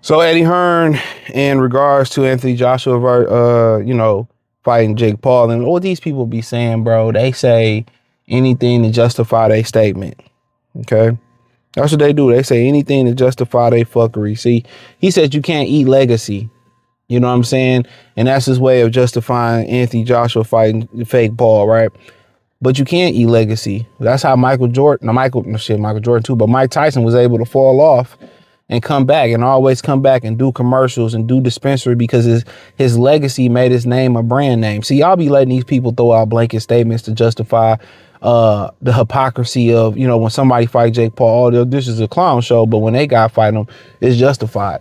So Eddie Hearn, in regards to Anthony Joshua, fighting Jake Paul, and what these people be saying, bro, they say anything to justify their statement. Okay, that's what they do. They say anything to justify their fuckery. See, he said you can't eat legacy. You know what I'm saying? And that's his way of justifying Anthony Joshua fighting fake Paul, right? But you can't eat legacy. That's how Michael Jordan too, but Mike Tyson was able to fall off and come back and always come back and do commercials and do dispensary because his legacy made his name a brand name. See, y'all be letting these people throw out blanket statements to justify the hypocrisy of, when somebody fight Jake Paul, oh, this is a clown show, but when they got fight him, it's justified.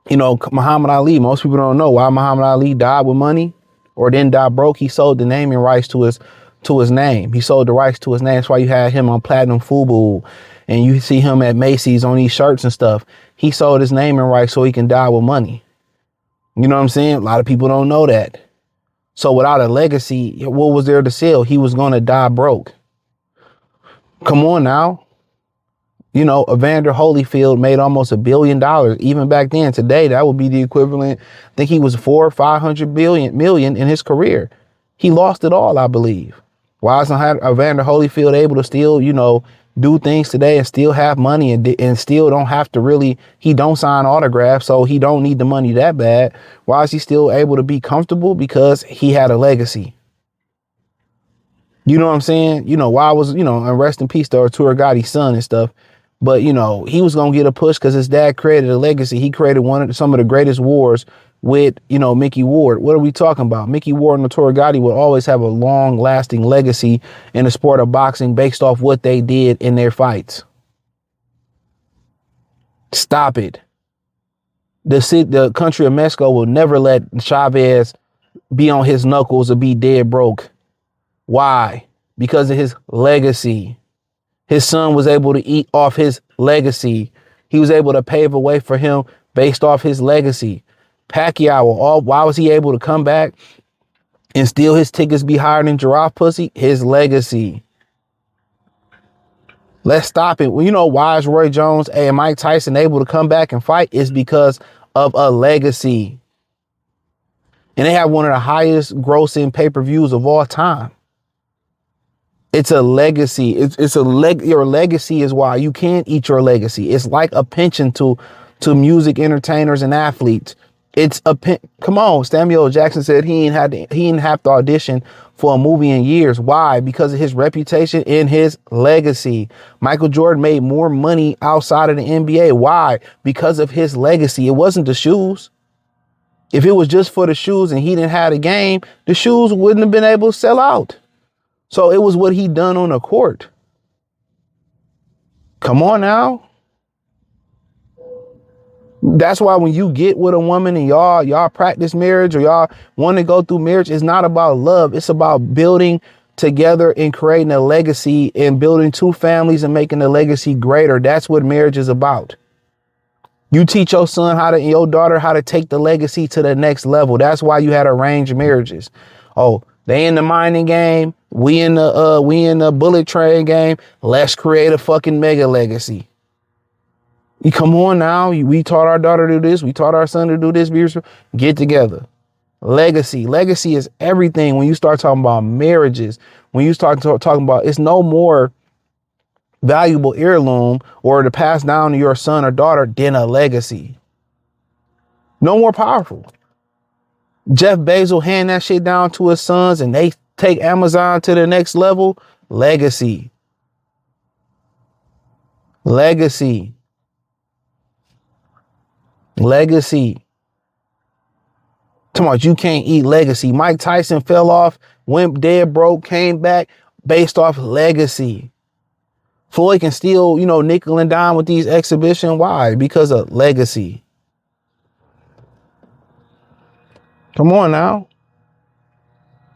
Muhammad Ali, most people don't know why Muhammad Ali died with money or didn't die broke. He sold the naming rights to his name. He sold the rights to his name. That's why you had him on Platinum Fubu and you see him at Macy's on these shirts and stuff. He sold his naming rights so he can die with money. You know what I'm saying? A lot of people don't know that. So without a legacy, what was there to sell? He was going to die broke. Come on now. Evander Holyfield made almost $1 billion even back then. Today, that would be the equivalent. I think he was 400 or 500 million in his career. He lost it all, I believe. Why isn't Evander Holyfield able to still, do things today and still have money and still don't have to he don't sign autographs, so he don't need the money that bad. Why is he still able to be comfortable? Because he had a legacy. You know what I'm saying? Why was, and rest in peace to Arturo Gotti's son and stuff. But, he was going to get a push because his dad created a legacy. He created some of the greatest wars with, Mickey Ward. What are we talking about? Mickey Ward and Arturo Gatti would always have a long lasting legacy in the sport of boxing based off what they did in their fights. Stop it. The country of Mexico will never let Chavez be on his knuckles or be dead broke. Why? Because of his legacy. His son was able to eat off his legacy. He was able to pave a way for him based off his legacy. Pacquiao, why was he able to come back and still his tickets be higher than giraffe pussy? His legacy. Let's stop it. Well, why is Roy Jones and Mike Tyson able to come back and fight? It's because of a legacy. And they have one of the highest grossing pay-per-views of all time. It's a legacy. Your legacy is why you can't eat your legacy. It's like a pension to music entertainers and athletes. Come on. Samuel L. Jackson said he didn't have to audition for a movie in years. Why? Because of his reputation and his legacy. Michael Jordan made more money outside of the NBA. Why? Because of his legacy. It wasn't the shoes. If it was just for the shoes and he didn't have the game, the shoes wouldn't have been able to sell out. So it was what he done on the court. Come on now. That's why when you get with a woman and y'all practice marriage or y'all want to go through marriage, it's not about love. It's about building together and creating a legacy and building two families and making the legacy greater. That's what marriage is about. You teach your son your daughter how to take the legacy to the next level. That's why you had arranged marriages. Oh, they in the mining game. We in the bullet train game. Let's create a fucking mega legacy. You come on now. We taught our daughter to do this. We taught our son to do this. Get together. Legacy. Legacy is everything. When you start talking about marriages, when you start talking about, it's no more valuable heirloom or to pass down to your son or daughter than a legacy. No more powerful. Jeff Bezos hand that shit down to his sons and they take Amazon to the next level. Legacy. Legacy. Legacy. Talking about you can't eat legacy. Mike Tyson fell off, went dead broke, came back based off legacy. Floyd can still, nickel and dime with these exhibitions. Why? Because of legacy. Come on now.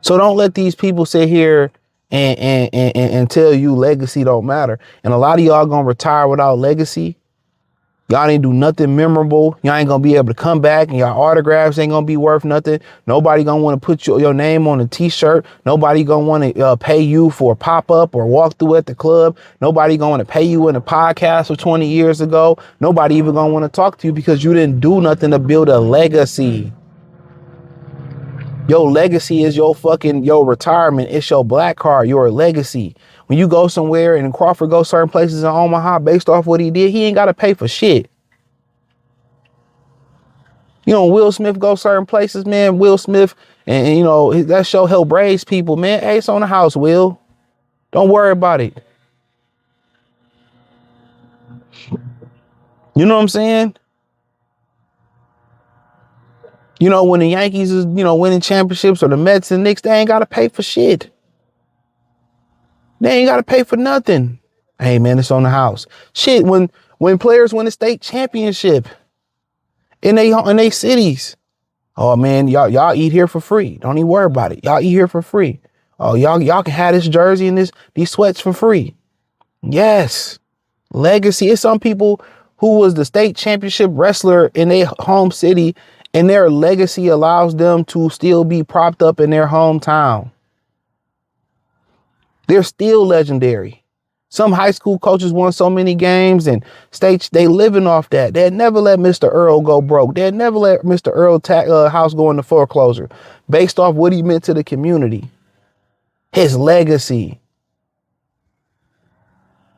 So don't let these people sit here and tell you legacy don't matter. And a lot of y'all gonna retire without legacy. Y'all ain't do nothing memorable. Y'all ain't gonna be able to come back, and y'all autographs ain't gonna be worth nothing. Nobody gonna want to put your name on a t-shirt. Nobody gonna want to pay you for a pop-up or walk through at the club. Nobody gonna want to pay you in a podcast of 20 years ago. Nobody even gonna want to talk to you because you didn't do nothing to build a legacy. Your legacy is your retirement. It's your black card, your legacy. When you go somewhere and Crawford goes certain places in Omaha based off what he did, he ain't got to pay for shit. You know, Will Smith go certain places, man. Will Smith, and you know, that show help raise people, man. Hey, it's on the house, Will. Don't worry about it. You know what I'm saying? You know, when the Yankees is, winning championships, or the Mets and Knicks, they ain't got to pay for shit. They ain't got to pay for nothing. Hey, man, it's on the house. Shit, when players win a state championship in they cities, oh man, y'all eat here for free. Don't even worry about it. Y'all eat here for free. Oh, y'all can have this jersey and these sweats for free. Yes. Legacy. It's some people who was the state championship wrestler in their home city, and their legacy allows them to still be propped up in their hometown. They're still legendary. Some high school coaches won so many games and states, they living off that. They'd never let Mr. Earl go broke. They'd never let Mr. Earl house go into foreclosure based off what he meant to the community. His legacy.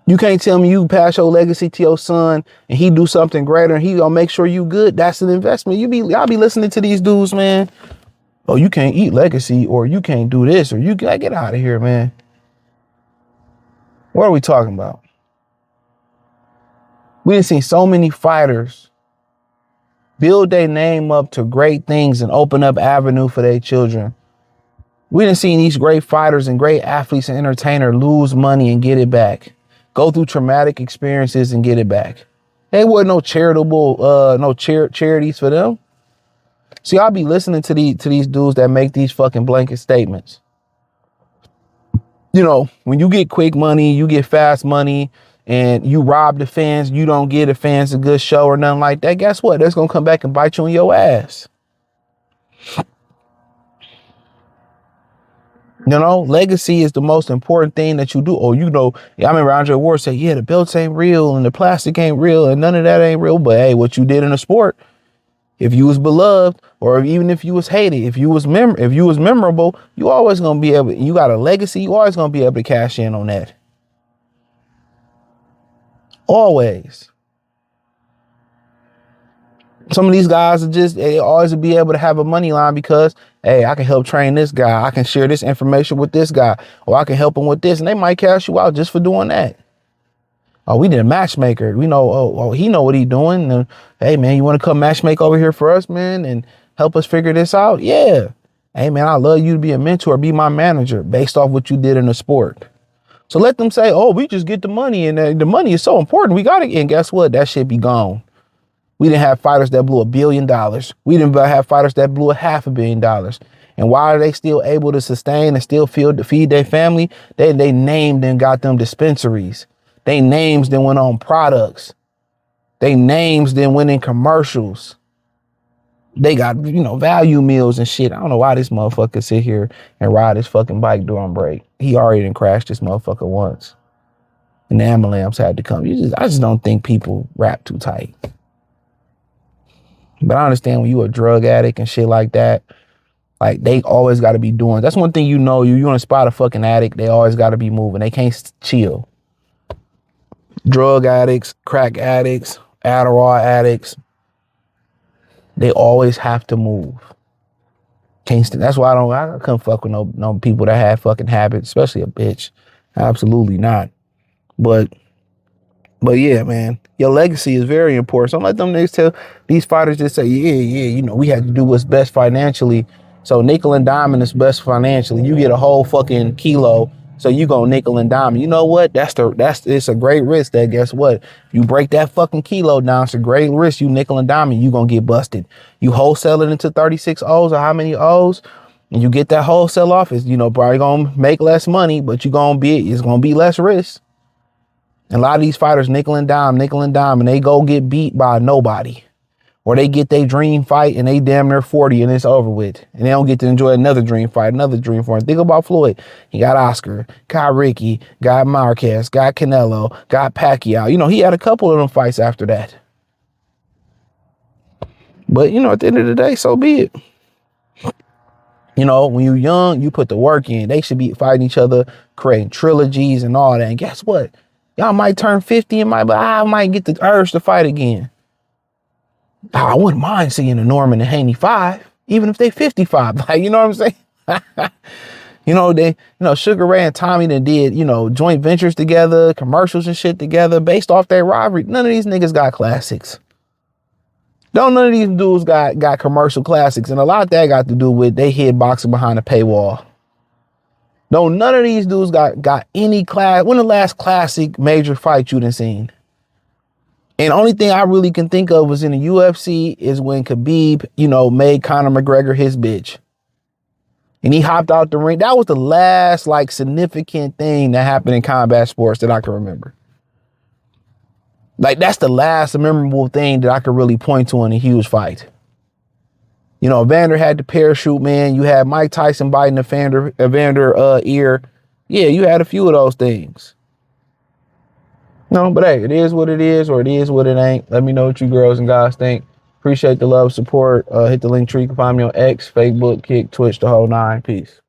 You can't tell me you pass your legacy to your son and he do something greater and he gonna make sure you good. That's an investment. Y'all be listening to these dudes, man. Oh, you can't eat legacy, or you can't do this, or you gotta get out of here, man. What are we talking about? We done seen so many fighters build their name up to great things and open up avenue for their children. We done seen these great fighters and great athletes and entertainers lose money and get it back. Go through traumatic experiences and get it back. There wasn't no charitable, charities for them. See, I'll be listening to these dudes that make these fucking blanket statements. You know, when you get quick money, you get fast money, and you rob the fans, you don't give the fans a good show or nothing like that. Guess what? That's going to come back and bite you in your ass. You know, legacy is the most important thing that you do. Or, I remember Andre Ward said, yeah, the belts ain't real and the plastic ain't real and none of that ain't real. But hey, what you did in the sport, if you was beloved, or even if you was hated, if you was memorable, you always going to be able, you got a legacy, you always going to be able to cash in on that. Always. Some of these guys they always be able to have a money line because, hey, I can help train this guy. I can share this information with this guy, or I can help him with this. And they might cash you out just for doing that. Oh, we need a matchmaker. We know, he know what he doing. And, hey, man, you want to come matchmake over here for us, man, and help us figure this out? Yeah. Hey, man, I love you to be a mentor, be my manager based off what you did in the sport. So let them say, oh, we just get the money, and the money is so important. We got it. And guess what? That shit be gone. We didn't have fighters that blew $1 billion. We didn't have fighters that blew $500 million. And why are they still able to sustain and still feed their family? They named and got them dispensaries. They names then went on products. They names then went in commercials. They got, value meals and shit. I don't know why this motherfucker sit here and ride his fucking bike during break. He already done crashed this motherfucker once. And the ambulance had to come. I just don't think people rap too tight. But I understand when you a drug addict and shit like that, like they always got to be doing. That's one thing you want to spot a fucking addict. They always got to be moving. They can't chill. Drug addicts, crack addicts, Adderall addicts, they always have to move. That's why I couldn't fuck with no people that had fucking habits, especially a bitch. Absolutely not. But yeah, man, your legacy is very important. So don't let them niggas tell these fighters just say, yeah, we had to do what's best financially. So nickel and diamond is best financially. You get a whole fucking kilo, so you go nickel and diamond. You know what? It's a great risk. That guess what? You break that fucking kilo down, it's a great risk. You nickel and diamond, you gonna get busted. You wholesale it into 36 O's or how many O's, and you get that wholesale off. It's probably gonna make less money, but it's gonna be less risk. And a lot of these fighters nickel and dime, and they go get beat by nobody. Or they get their dream fight and they damn near 40 and it's over with. And they don't get to enjoy another dream fight, another dream fight. Think about Floyd. He got Oscar, got Ricky, got Marquez, got Canelo, got Pacquiao. You know, he had a couple of them fights after that. But, you know, at the end of the day, so be it. You know, when you're young, you put the work in. They should be fighting each other, creating trilogies and all that. And guess what? Y'all might turn 50 and I might get the urge to fight again. I wouldn't mind seeing a Norman and Haney 5, even if they 55. Like, you know what I'm saying? You know, Sugar Ray and Tommy that did, you know, joint ventures together, commercials and shit together based off their rivalry. None of these niggas got classics. None of these dudes got commercial classics. And a lot of that got to do with they hid boxing behind a paywall. No, none of these dudes got any class. When the last classic major fight you done seen? And the only thing I really can think of was in the UFC is when Khabib, you know, made Conor McGregor his bitch. And he hopped out the ring. That was the last, like, significant thing that happened in combat sports that I can remember. Like, that's the last memorable thing that I could really point to in a huge fight. You know, Evander had the parachute, man. You had Mike Tyson biting Evander ear. Yeah, you had a few of those things. No, but hey, it is what it is, or it is what it ain't. Let me know what you girls and guys think. Appreciate the love, support. Hit the link tree. You can find me on X, Facebook, Kick, Twitch, the whole nine. Peace.